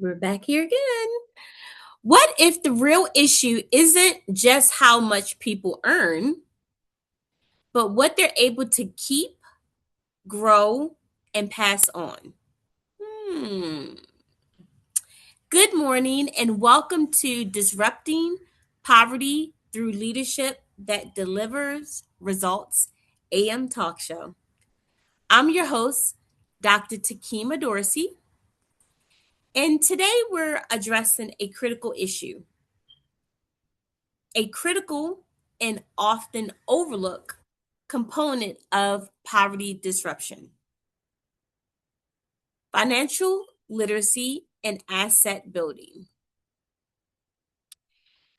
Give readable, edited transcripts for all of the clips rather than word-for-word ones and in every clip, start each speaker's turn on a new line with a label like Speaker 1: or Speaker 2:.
Speaker 1: We're back here again. What if the real issue isn't just how much people earn, but what they're able to keep, grow, and pass on? Hmm. Good morning, and welcome to Disrupting Poverty Through Leadership That Delivers Results AM Talk Show. I'm your host, Dr. Tekemia Dorsey, and today we're addressing a critical issue. A critical and often overlooked component of poverty disruption: financial literacy and asset building.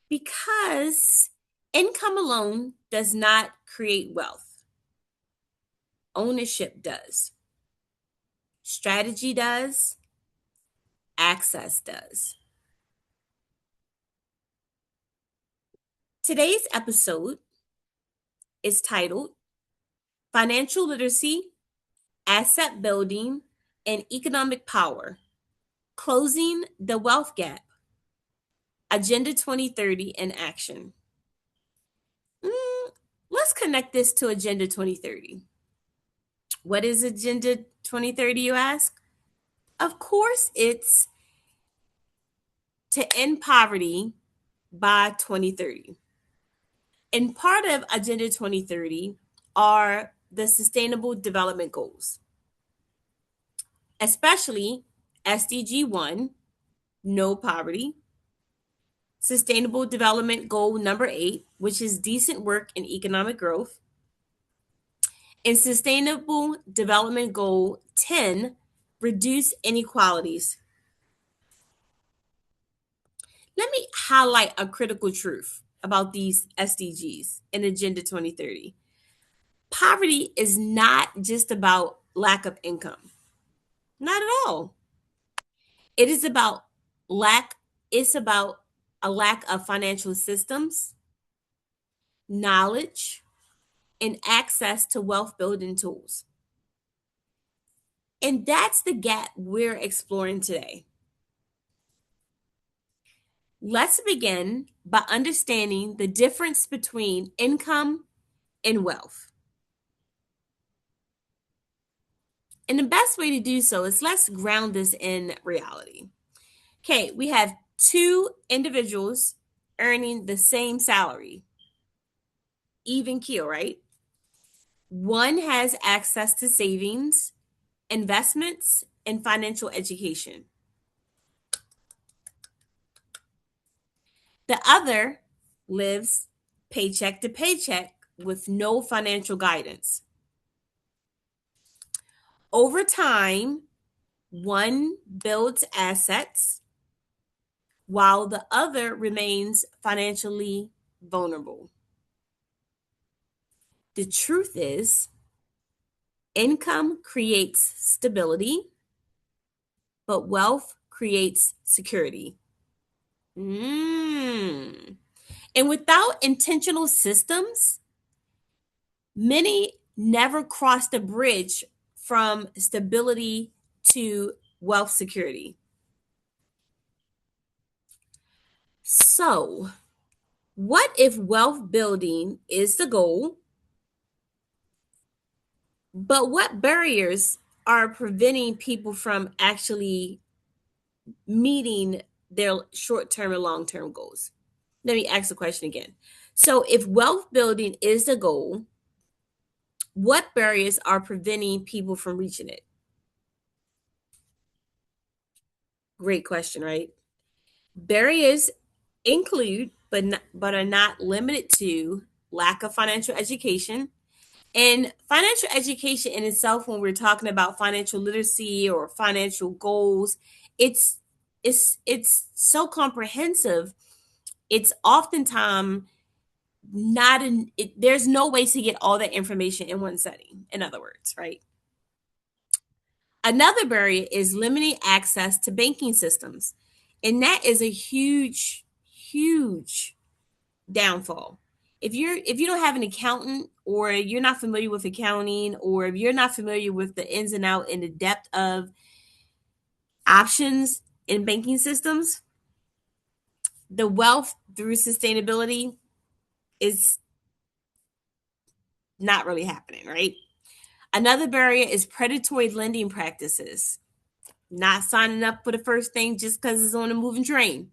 Speaker 1: Because income alone does not create wealth, ownership does, strategy does, access does. Today's episode is titled Financial Literacy, Asset Building, and Economic Power: Closing the Wealth Gap. Agenda 2030 in action. Mm, let's connect this to Agenda 2030. What is Agenda 2030, you ask? Of course, it's to end poverty by 2030. And part of Agenda 2030 are the Sustainable Development Goals, especially SDG 1, no poverty, Sustainable Development Goal number 8, which is decent work and economic growth, and Sustainable Development Goal 10, reduce inequalities. Let me highlight a critical truth about these SDGs in Agenda 2030. Poverty is not just about lack of income. Not at all. It is about lack, it's about a lack of financial systems, knowledge, and access to wealth building tools. And that's the gap we're exploring today. Let's begin by understanding the difference between income and wealth. And the best way to do so is let's ground this in reality. Okay, we have two individuals earning the same salary, even keel, right? One has access to savings, investments, and financial education. The other lives paycheck to paycheck with no financial guidance. Over time, one builds assets while the other remains financially vulnerable. The truth is, income creates stability, but wealth creates security. And without intentional systems, many never cross the bridge from stability to wealth security. So, what if wealth building is the goal, but what barriers are preventing people from actually meeting their short term and long term goals? Let me ask the question again. So, if wealth building is the goal, what barriers are preventing people from reaching it? Great question, right? Barriers include, but are not limited to, lack of financial education. And financial education in itself, when we're talking about financial literacy or financial goals, it's it's so comprehensive. It's oftentimes not there's no way to get all that information in one setting. In other words, right? Another barrier is limiting access to banking systems. And that is a huge, huge downfall. If you don't have an accountant, or you're not familiar with accounting, or if you're not familiar with the ins and out and the depth of options in banking systems, the wealth through sustainability is not really happening, right? Another barrier is predatory lending practices, not signing up for the first thing just because it's on a moving train.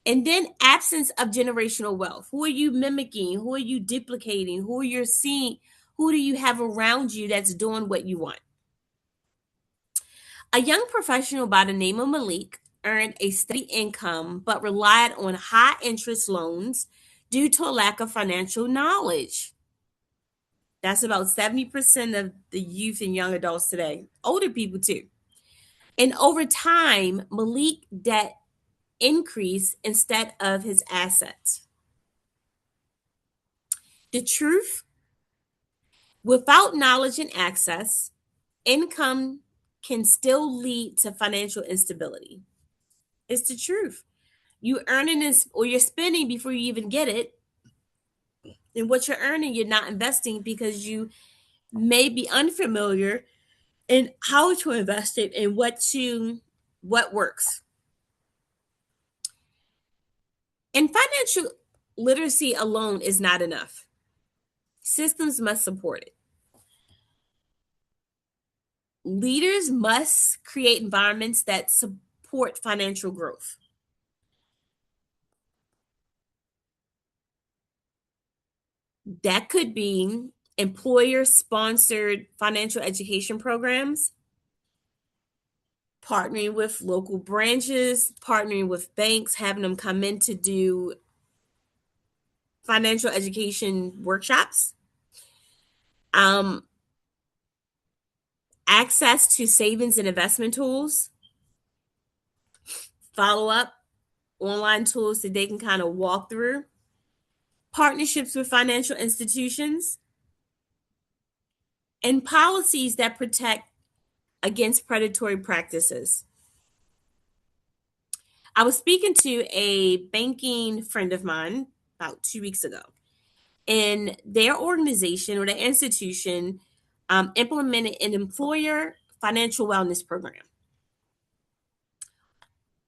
Speaker 1: And then absence of generational wealth. Who are you mimicking? Who are you duplicating? Who are you seeing? Who do you have around you that's doing what you want? A young professional by the name of Malik earned a steady income but relied on high interest loans due to a lack of financial knowledge. That's about 70% of the youth and young adults today, older people too. And over time, Malik debt increased instead of his assets. The truth, without knowledge and access, income can still lead to financial instability. It's the truth. You earning this or you're spending before you even get it. And what you're earning, you're not investing because you may be unfamiliar in how to invest it and what works. And financial literacy alone is not enough. Systems must support it. Leaders must create environments that support financial growth. That could be employer sponsored financial education programs, partnering with local branches, partnering with banks, having them come in to do financial education workshops, um, access to savings and investment tools, follow up online tools that they can kind of walk through, partnerships with financial institutions, and policies that protect against predatory practices. I was speaking to a banking friend of mine about 2 weeks ago, and their organization or their institution implemented an employer financial wellness program.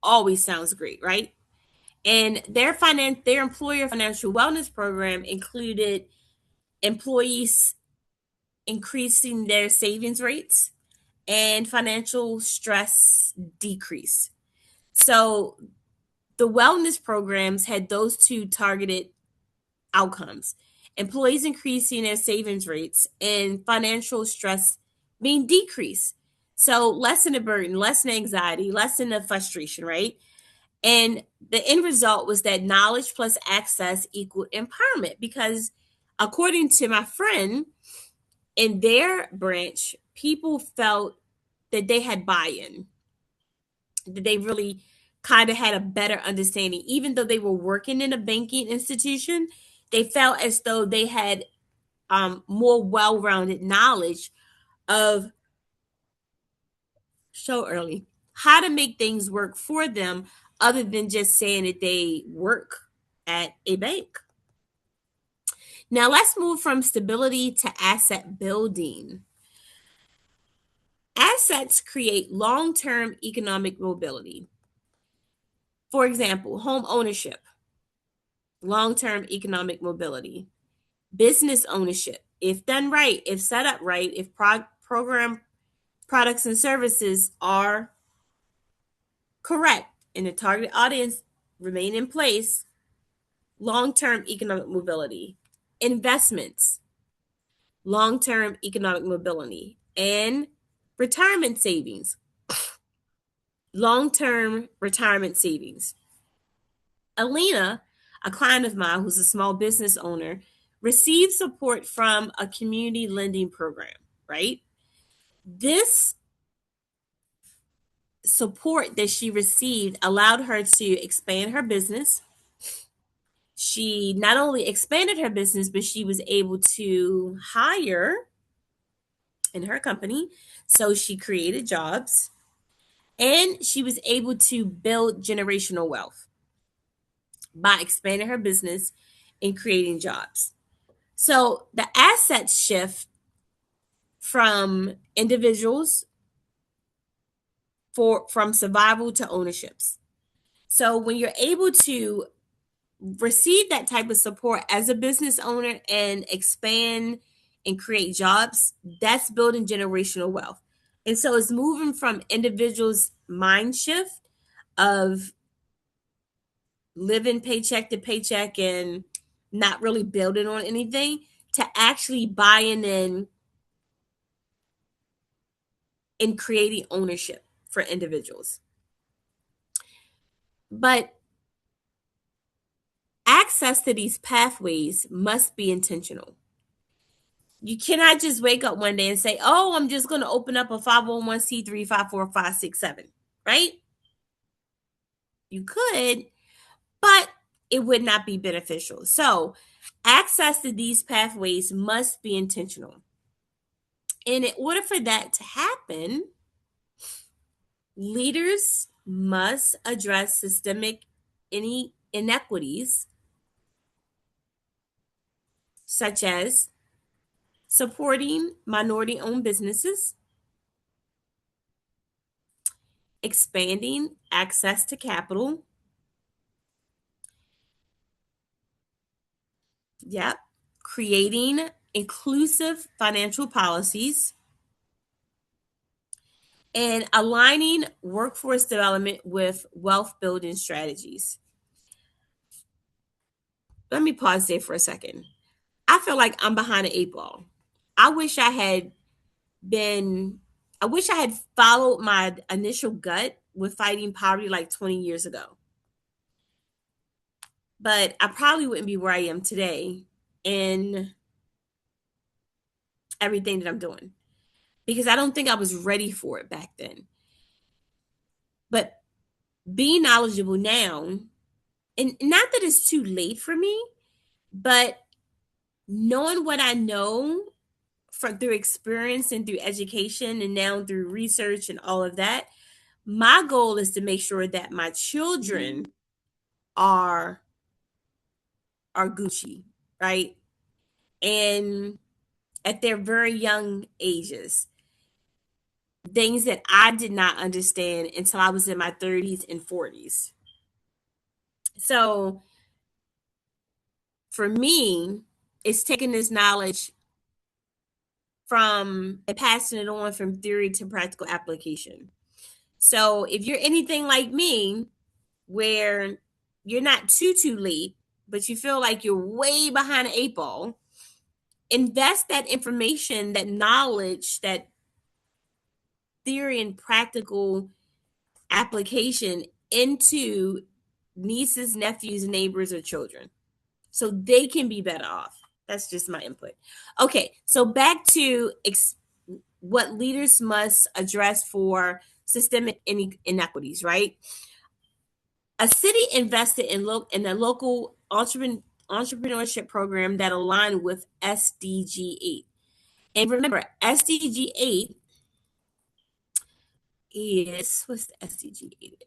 Speaker 1: Always sounds great, right? And their employer financial wellness program included employees increasing their savings rates and financial stress decrease. So the wellness programs had those two targeted outcomes: employees increasing their savings rates and financial stress being decreased. So lessen the burden, lessen the anxiety, lessen the frustration, right? And the end result was that knowledge plus access equaled empowerment because, according to my friend, in their branch, people felt that they had buy in, that they really kind of had a better understanding. Even though they were working in a banking institution, they felt as though they had more well rounded knowledge of so early how to make things work for them other than just saying that they work at a bank. Now let's move from stability to asset building. Assets create long term economic mobility. For example, home ownership, long term economic mobility. Business ownership, if done right, if set up right, if program products and services are correct and the target audience remain in place, long term economic mobility. Investments, long term economic mobility. And retirement savings, long term retirement savings. Alina, a client of mine who's a small business owner, received support from a community lending program, right? This support that she received allowed her to expand her business. She not only expanded her business, but she was able to hire in her company. So she created jobs and she was able to build generational wealth by expanding her business and creating jobs. So the assets shift from individuals from survival to ownerships. So when you're able to receive that type of support as a business owner and expand and create jobs, that's building generational wealth. And so it's moving from individuals' mind shift of living paycheck to paycheck and not really building on anything to actually buying in and creating ownership for individuals. But access to these pathways must be intentional. You cannot just wake up one day and say, "Oh, I'm just going to open up a 501c3, 54567," right? You could, but it would not be beneficial. So, access to these pathways must be intentional. And in order for that to happen, leaders must address systemic inequities, such as supporting minority owned businesses, expanding access to capital, yep, creating inclusive financial policies, and aligning workforce development with wealth building strategies. Let me pause there for a second. I feel like I'm behind an eight ball. I wish I had been, I wish I had followed my initial gut with fighting poverty like 20 years ago. But I probably wouldn't be where I am today in everything that I'm doing because I don't think I was ready for it back then. But being knowledgeable now, and not that it's too late for me, but knowing what I know from through experience and through education and now through research and all of that, my goal is to make sure that my children are Gucci, right? And at their very young ages, things that I did not understand until I was in my 30s and 40s. So for me, it's taking this knowledge from and passing it on from theory to practical application. So if you're anything like me, where you're not too late, but you feel like you're way behind an eight ball, invest that information, that knowledge, that theory and practical application into nieces, nephews, neighbors, or children so they can be better off. That's just my input. Okay, so back to what leaders must address for systemic inequities, right? A city invested in a local entrepreneurship program that aligned with SDG 8. And remember, SDG 8 is, what's the SDG 8?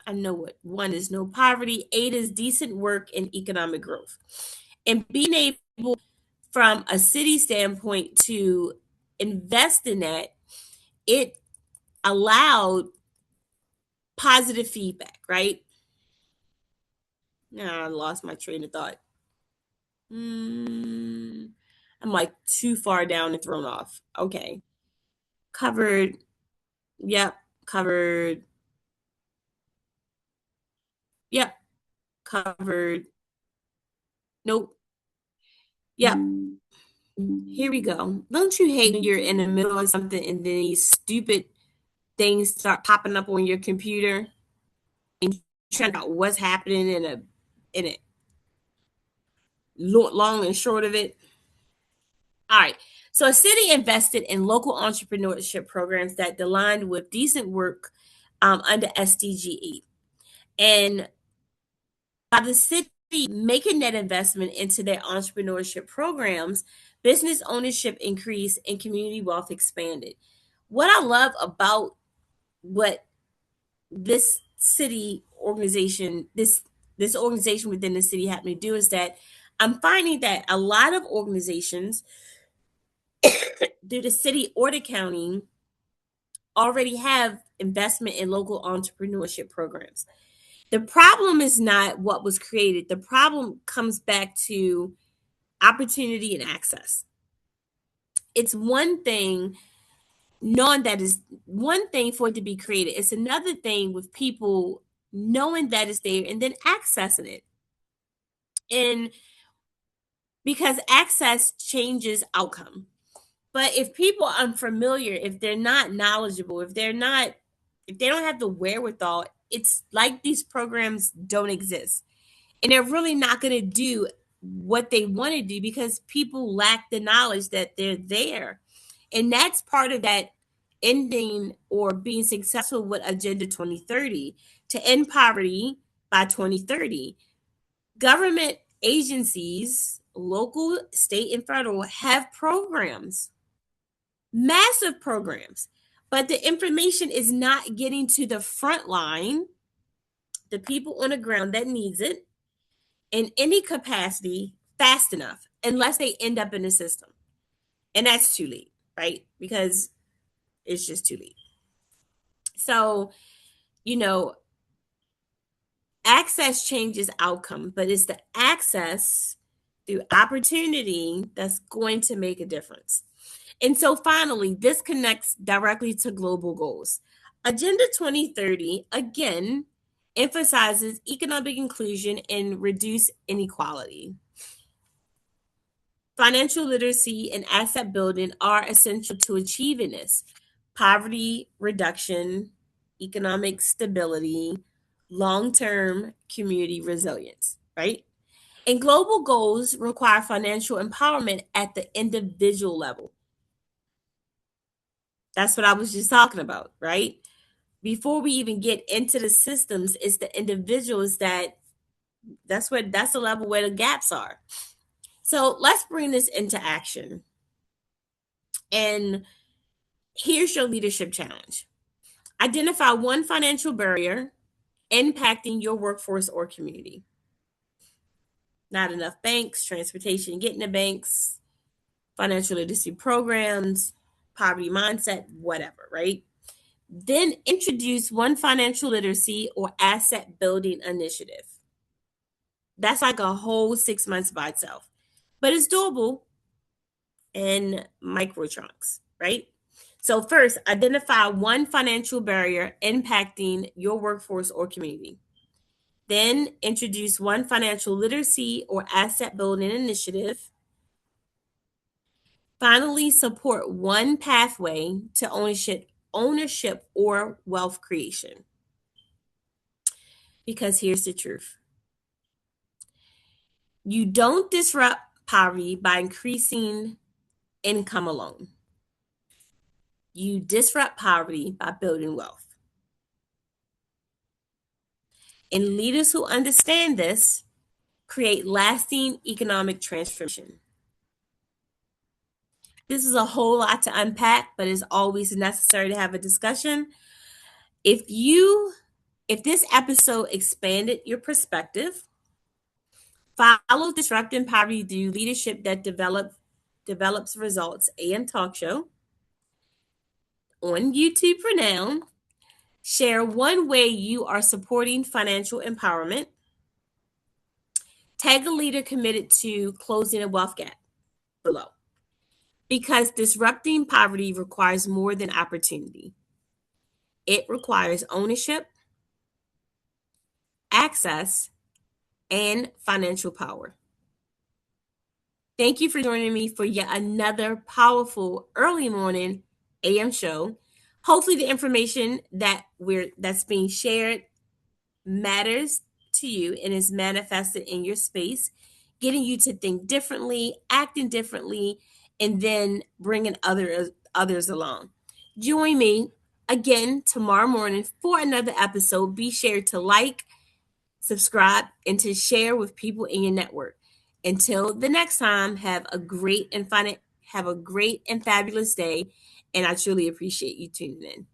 Speaker 1: I know what one is: no poverty, 8 is decent work and economic growth. And being able, from a city standpoint, to invest in that, it allowed positive feedback, right? Now I lost my train of thought. I'm like too far down and thrown off. Okay. Covered. Yep. Covered. Yep. Covered. Nope. Yep. Here we go. Don't you hate when you're in the middle of something and then these stupid things start popping up on your computer and you trying out what's happening in a long and short of it? All right. So a city invested in local entrepreneurship programs that aligned with decent work under SDG 8. And by the city making that investment into their entrepreneurship programs, business ownership increased and community wealth expanded. What I love about what this city organization, this organization within the city happened to do is that I'm finding that a lot of organizations, due to city or the county, already have investment in local entrepreneurship programs. The problem is not what was created. The problem comes back to opportunity and access. It's one thing knowing that is one thing for it to be created. It's another thing with people knowing that it's there and then accessing it. And because access changes outcome. But if people are unfamiliar, if they're not knowledgeable, if they don't have the wherewithal, it's like these programs don't exist. And they're really not going to do what they want to do because people lack the knowledge that they're there. And that's part of that ending or being successful with Agenda 2030 to end poverty by 2030. Government agencies, local, state, and federal, have programs, massive programs, but the information is not getting to the front line, the people on the ground that needs it, in any capacity fast enough, unless they end up in the system. And that's too late, right? Because it's just too late. So, you know, access changes outcome, but it's the access through opportunity that's going to make a difference. And so finally, this connects directly to global goals. Agenda 2030, again, emphasizes economic inclusion and reduce inequality. Financial literacy and asset building are essential to achieving this. Poverty reduction, economic stability, long term community resilience, right? And global goals require financial empowerment at the individual level. That's what I was just talking about, right? Before we even get into the systems, it's the individuals that's the level where the gaps are. So let's bring this into action. And here's your leadership challenge. Identify one financial barrier impacting your workforce or community. Not enough banks, transportation, getting to banks, financial literacy programs, poverty mindset, whatever, right? Then introduce one financial literacy or asset building initiative. That's like a whole 6 months by itself, but it's doable in micro chunks, right? So, first, identify one financial barrier impacting your workforce or community. Then, introduce one financial literacy or asset building initiative. Finally, support one pathway to ownership or wealth creation. Because here's the truth. You don't disrupt poverty by increasing income alone. You disrupt poverty by building wealth. And leaders who understand this create lasting economic transformation. This is a whole lot to unpack, but it's always necessary to have a discussion. If this episode expanded your perspective, follow Disrupting Poverty Through Leadership That Develops Results AM Talk Show on YouTube for now. Share one way you are supporting financial empowerment. Tag a leader committed to closing a wealth gap below. Because disrupting poverty requires more than opportunity. It requires ownership, access, and financial power. Thank you for joining me for yet another powerful early morning AM show. Hopefully the information that's being shared matters to you and is manifested in your space, getting you to think differently, acting differently, and then bringing others along. Join me again tomorrow morning for another episode. Be sure to like, subscribe, and to share with people in your network. Until the next time, have a great and fabulous day, and I truly appreciate you tuning in.